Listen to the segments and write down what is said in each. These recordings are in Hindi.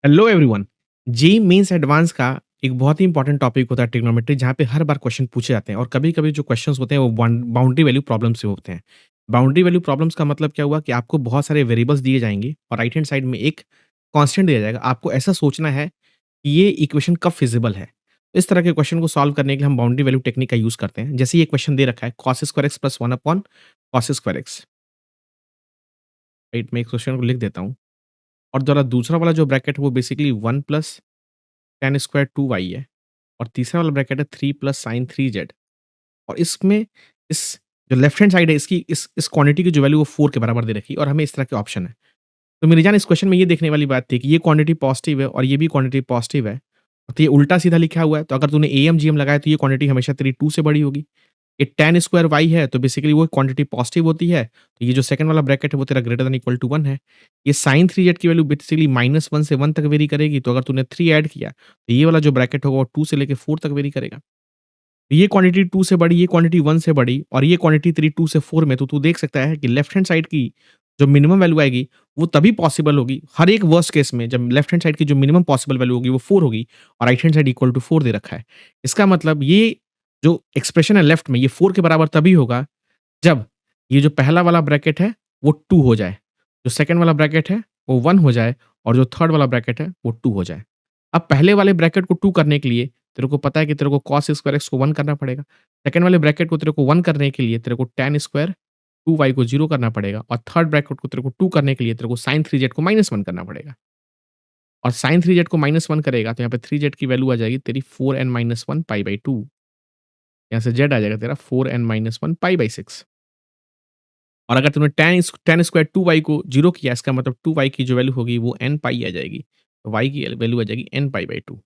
Hello everyone. JEE mains advanced का एक बहुत ही इंपॉर्टेंट टॉपिक होता है ट्रिग्नोमेट्री, जहाँ पे हर बार क्वेश्चन पूछे जाते हैं और कभी-कभी जो क्वेश्चंस होते हैं वो बाउंड्री वैल्यू प्रॉब्लम से होते हैं। बाउंड्री वैल्यू प्रॉब्लम्स का मतलब क्या हुआ कि आपको बहुत सारे वेरिएबल्स दिए जाएँगे और राइट हैंड साइड में एक कांस्टेंट दिया जाएगा। आपको ऐसा सोचना है कि ये इक्वेशन कब फिज़िबल है। इस तरह के क्वेश्चन को सॉल्व करने के लिए हम बाउंड्री वैल्यू टेक्निक का यूज़ करते हैं। जैसे ये क्वेश्चन दे रखा है cos square x plus 1 upon cos square x। Right, मैं इस क्वेश्चन को लिख देता हूँ और जरा दूसरा वाला जो ब्रैकेट है वो basically 1 plus tan square 2y है और तीसरा वाला ब्रैकेट है 3 प्लस sin 3z। और इसमें इस जो लेफ्ट हैंड साइड है इसकी इस क्वांटिटी की जो वैल्यू वो 4 के बराबर दे रखी है और हमें इस तरह के ऑप्शन है। तो मेरी जान इस क्वेश्चन में ये देखने वाली बात थी कि ये क्वांटिटी पॉजिटिव है और ये भी क्वांटिटी पॉजिटिव है। तो ये उल्टा सीधा लिखा हुआ है, तो अगर तूने एम-जीएम लगाया तो ये क्वांटिटी हमेशा तेरी 2 से बड़ी होगी। ये tan स्क्वायर y है तो बेसिकली वो क्वांटिटी पॉजिटिव होती है। तो ये जो सेकंड वाला ब्रैकेट है वो तेरा ग्रेटर दैन इक्वल टू 1 है। ये sin 3z की वैल्यू बेसिकली -1 से 1 तक वेरी करेगी, तो अगर तूने 3 ऐड किया तो ये वाला जो ब्रैकेट होगा वो 2 से लेके 4 तक वेरी करेगा। ये क्वांटिटी 2 से बड़ी, ये क्वांटिटी 1 से बड़ी और ये क्वांटिटी तेरी 2 से 4 में, तो तू देख सकता है कि लेफ्ट हैंड साइड की जो मिनिमम वैल्यू आएगी, वो तभी पॉसिबल होगी हर एक वर्स्ट केस में जब लेफ्ट हैंड साइड की जो मिनिमम पॉसिबल वैल्यू होगी वो 4 होगी और right hand side equal to 4 दे रखा है। इसका मतलब ये जो एक्सप्रेशन है लेफ्ट में, ये 4 के बराबर तभी होगा जब ये जो पहला वाला ब्रैकेट है वो 2 हो जाए, जो सेकंड वाला ब्रैकेट है वो 1 हो जाए और जो थर्ड वाला ब्रैकेट है वो 2 हो जाए। अब पहले वाले ब्रैकेट को 2 करने के लिए तेरे को पता है कि तेरे को cos स्क्वायर x को 1 करना पड़ेगा। सेकंड वाले ब्रैकेट को तेरे को 1 करने के लिए तेरे को tan स्क्वायर 2y को 0 करना पड़ेगा और थर्ड ब्रैकेट को तेरे को 2 करने के लिए तेरे को sin 3z को -1 करना पड़ेगा। और sin 3z को -1 करेगा तो यहाँ पे 3z की वैल्यू आ जाएगी तेरी 4n-1 π/2। यहाँ से z आ जाएगा तेरा 4n-1 π/6। और अगर तुमने tan स्क्वायर 2y को 0 किया, इसका मतलब 2y की जो वैल्यू होगी वो n पाई आ जाएगी। तो y की वैल्यू आ जाएगी n π/2।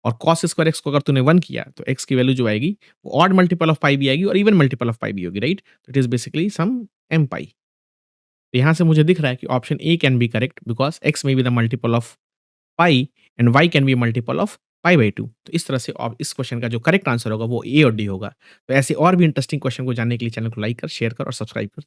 और cos स्क्वायर x को अगर तूने 1 किया तो x की वैल्यू जो आएगी वो ऑड मल्टीपल ऑफ पाई भी आएगी और इवन मल्टीपल ऑफ पाई भी होगी, राइट? तो it is basically sum m pi. तो यहाँ से मुझे दिख रहा है कि option a can be correct because x may be the multiple of pi and y can be multiple of पाई/2। तो इस तरह से इस क्वेश्चन का जो करेक्ट आंसर होगा वो ए और डी होगा। तो ऐसे और भी इंटरेस्टिंग क्वेश्चन को जानने के लिए चैनल को लाइक कर, शेयर कर और सब्सक्राइब कर।